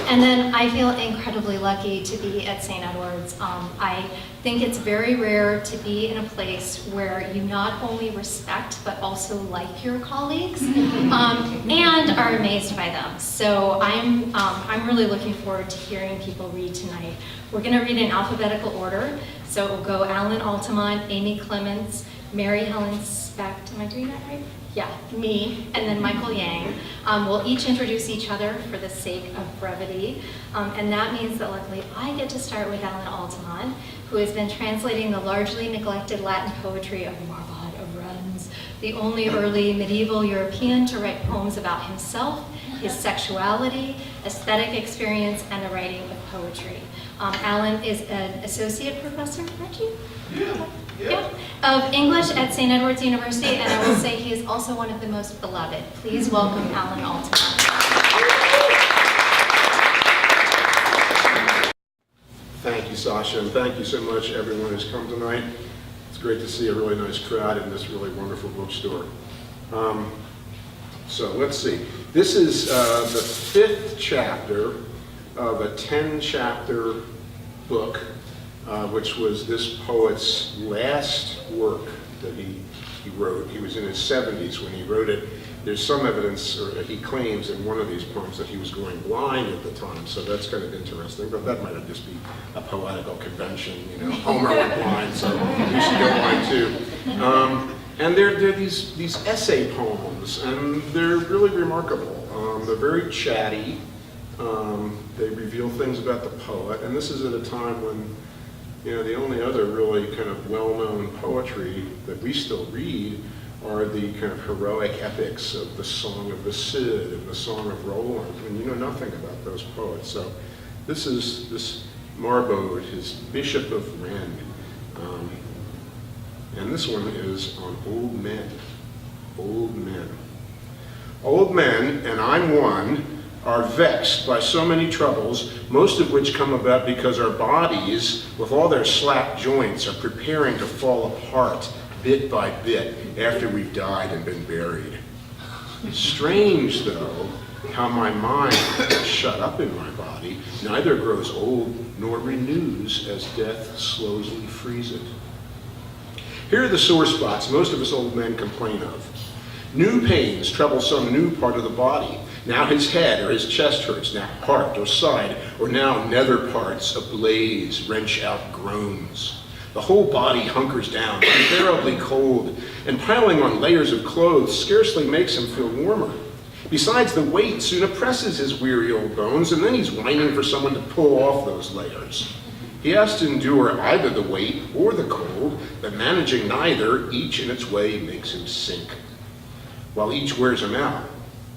And then I feel incredibly lucky to be at St. Edward's. I think it's very rare to be in a place where you not only respect but also like your colleagues and are amazed by them. So I'm really looking forward to hearing people read tonight. We're going to read in alphabetical order. So it will go Alan Altimont, Amy Clements, Mary Helen Specht, am I doing that right? Yeah, me, and then Michael Yang. We'll each introduce each other for the sake of brevity. And that means that luckily I get to start with Alan Altimont, who has been translating the largely neglected Latin poetry of Marbod of Rennes, the only early medieval European to write poems about himself, his sexuality, aesthetic experience, and the writing of poetry. Alan is an associate professor, aren't you? Yeah, of English at St. Edward's University, and I will say he is also one of the most beloved. Please welcome Alan Altimont. Thank you, Sasha, and thank you so much everyone who's come tonight. It's great to see a really nice crowd in this really wonderful bookstore. So let's see. This is the 5th chapter of a 10-chapter book, which was this poet's last work that he wrote. He was in his 70s when he wrote it. There's some evidence, or he claims in one of these poems, that he was going blind at the time, so that's kind of interesting, but that might have just been a poetical convention, you know, Homer went blind, so you should go blind too. And they're these essay poems, and they're really remarkable. They're very chatty. They reveal things about the poet, and this is at a time when, you know, the only other really kind of well-known poetry that we still read are the kind of heroic epics of the Song of the Cid and the Song of Roland, and you know nothing about those poets. So this is this Marbod, his Bishop of Rennes, and this one is on old men. Old men. Old men, and I'm one, are vexed by so many troubles, most of which come about because our bodies, with all their slack joints, are preparing to fall apart bit by bit after we've died and been buried. Strange, though, how my mind, shut up in my body, neither grows old nor renews as death slowly frees it. Here are the sore spots most of us old men complain of. New pains trouble some new part of the body. Now his head or his chest hurts, now heart or side, or now nether parts ablaze, wrench out groans. The whole body hunkers down, unbearably cold, and piling on layers of clothes scarcely makes him feel warmer. Besides, the weight soon oppresses his weary old bones, and then he's whining for someone to pull off those layers. He has to endure either the weight or the cold, but managing neither, each in its way makes him sink, while each wears him out,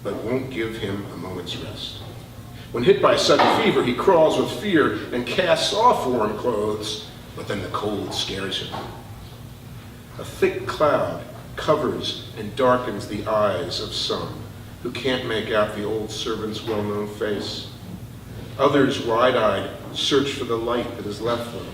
but won't give him a moment's rest. When hit by sudden fever, he crawls with fear and casts off warm clothes, but then the cold scares him. A thick cloud covers and darkens the eyes of some who can't make out the old servant's well-known face. Others, wide-eyed, search for the light that is left them.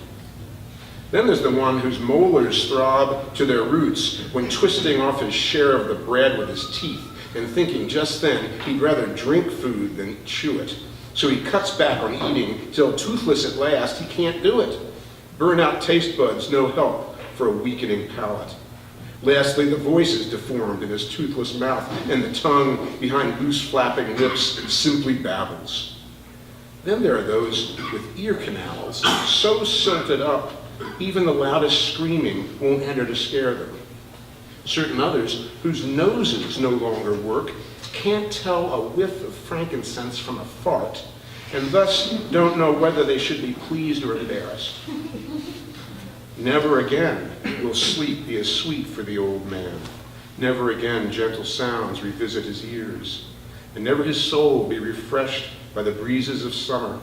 Then there's the one whose molars throb to their roots when twisting off his share of the bread with his teeth and thinking just then he'd rather drink food than chew it. So he cuts back on eating till, toothless at last, he can't do it. Burn-out taste buds, no help for a weakening palate. Lastly, the voice is deformed in his toothless mouth, and the tongue behind loose flapping lips simply babbles. Then there are those with ear canals so silted up, even the loudest screaming won't enter to scare them. Certain others, whose noses no longer work, can't tell a whiff of frankincense from a fart, and thus don't know whether they should be pleased or embarrassed. Never again will sleep be as sweet for the old man. Never again gentle sounds revisit his ears, and never his soul be refreshed by the breezes of summer.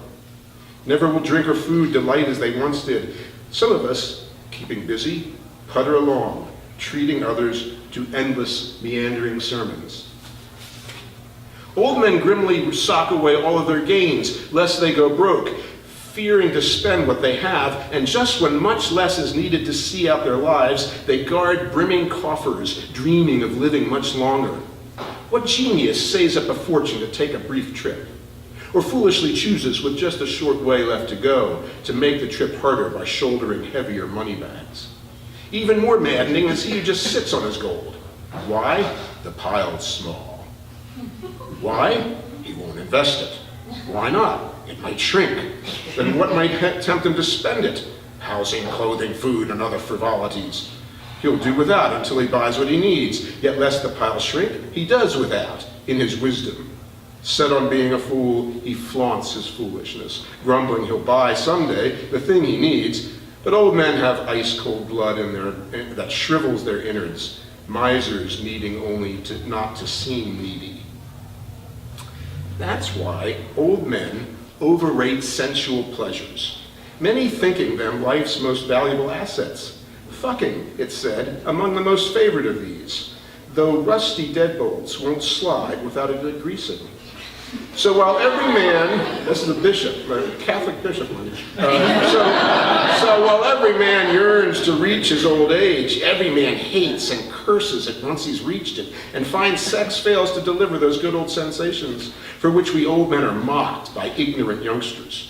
Never will drink or food delight as they once did. Some of us, keeping busy, putter along, treating others to endless meandering sermons. Old men grimly sock away all of their gains, lest they go broke, fearing to spend what they have, and just when much less is needed to see out their lives, they guard brimming coffers, dreaming of living much longer. What genius saves up a fortune to take a brief trip? or foolishly chooses, with just a short way left to go, to make the trip harder by shouldering heavier money bags. Even more maddening is he who just sits on his gold. Why? The pile's small. Why? He won't invest it. Why not? It might shrink. Then what might tempt him to spend it? Housing, clothing, food, and other frivolities. He'll do without until he buys what he needs, yet lest the pile shrink, he does without, in his wisdom. Set on being a fool, he flaunts his foolishness, grumbling he'll buy someday the thing he needs. But old men have ice-cold blood that shrivels their innards, misers needing only not to seem needy. That's why old men overrate sensual pleasures, many thinking them life's most valuable assets. Fucking, it's said, among the most favored of these, though rusty deadbolts won't slide without a good greasing. So while every man, this is a bishop, a Catholic bishop, so while every man yearns to reach his old age, every man hates and curses it once he's reached it, and finds sex fails to deliver those good old sensations for which we old men are mocked by ignorant youngsters.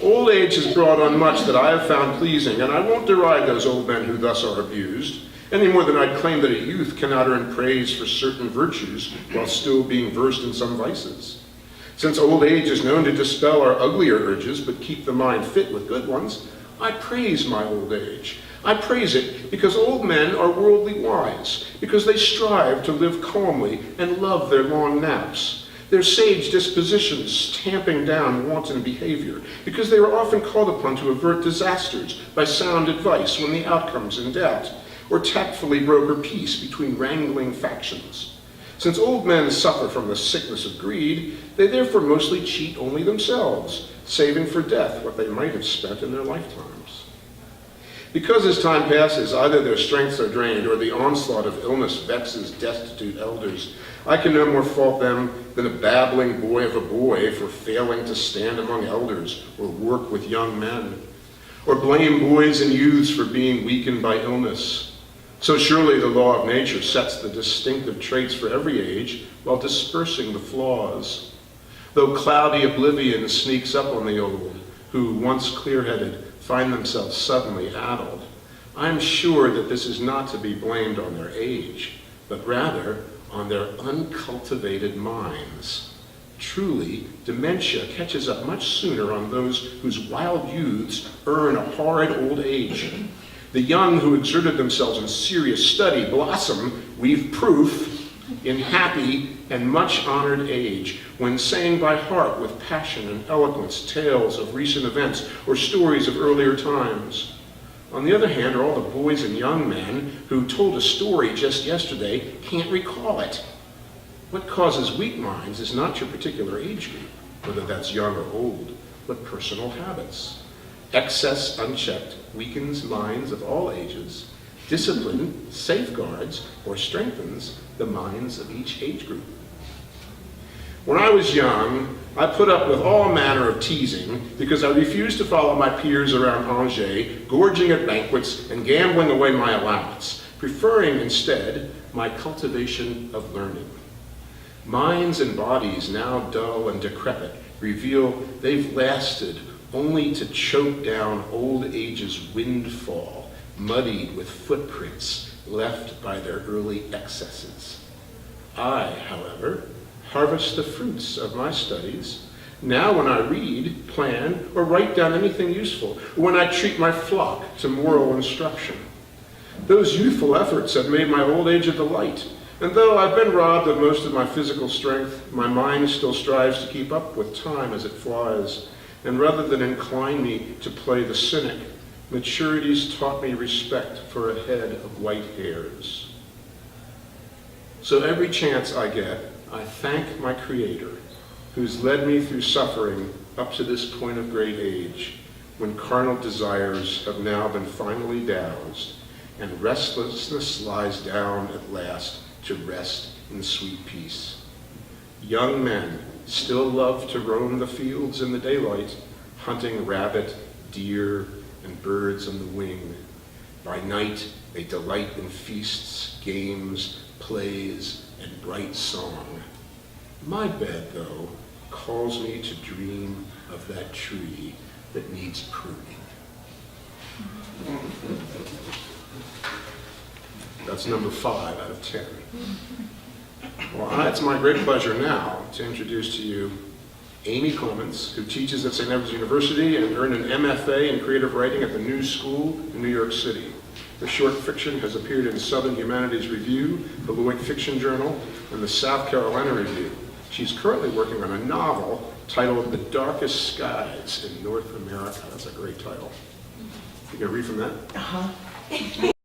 Old age has brought on much that I have found pleasing, and I won't deride those old men who thus are abused, any more than I'd claim that a youth cannot earn praise for certain virtues while still being versed in some vices. Since old age is known to dispel our uglier urges, but keep the mind fit with good ones, I praise my old age. I praise it because old men are worldly wise, because they strive to live calmly and love their long naps, their sage dispositions tamping down wanton behavior, because they are often called upon to avert disasters by sound advice when the outcome's in doubt, or tactfully broker peace between wrangling factions. Since old men suffer from the sickness of greed, they therefore mostly cheat only themselves, saving for death what they might have spent in their lifetimes. Because as time passes, either their strengths are drained or the onslaught of illness vexes destitute elders, I can no more fault them than a babbling boy of a boy for failing to stand among elders or work with young men, or blame boys and youths for being weakened by illness. So surely the law of nature sets the distinctive traits for every age while dispersing the flaws. Though cloudy oblivion sneaks up on the old, who, once clear-headed, find themselves suddenly addled, I am sure that this is not to be blamed on their age, but rather on their uncultivated minds. Truly, dementia catches up much sooner on those whose wild youths earn a horrid old age. The young who exerted themselves in serious study blossom, we've proof, in happy and much honored age, when saying by heart with passion and eloquence tales of recent events or stories of earlier times. On the other hand are all the boys and young men who told a story just yesterday can't recall it. What causes weak minds is not your particular age group, whether that's young or old, but personal habits. Excess unchecked weakens minds of all ages. Discipline safeguards or strengthens the minds of each age group. When I was young, I put up with all manner of teasing because I refused to follow my peers around Angers, gorging at banquets and gambling away my allowance, preferring instead my cultivation of learning. Minds and bodies now dull and decrepit reveal they've lasted only to choke down old age's windfall, muddied with footprints left by their early excesses. I, however, harvest the fruits of my studies. Now when I read, plan, or write down anything useful, or when I treat my flock to moral instruction. Those youthful efforts have made my old age a delight, and though I've been robbed of most of my physical strength, my mind still strives to keep up with time as it flies. And rather than incline me to play the cynic, maturity's taught me respect for a head of white hairs. So every chance I get, I thank my Creator, who's led me through suffering up to this point of great age, when carnal desires have now been finally doused, and restlessness lies down at last to rest in sweet peace. Young men still love to roam the fields in the daylight, hunting rabbit, deer, and birds on the wing. By night, they delight in feasts, games, plays, and bright song. My bed, though, calls me to dream of that tree that needs pruning. That's number 5 out of 10. Well, it's my great pleasure now to introduce to you Amy Clemens, who teaches at St. Edward's University and earned an MFA in creative writing at the New School in New York City. Her short fiction has appeared in Southern Humanities Review, the Lewick Fiction Journal, and the South Carolina Review. She's currently working on a novel titled The Darkest Skies in North America. That's a great title. You can read from that? Uh-huh.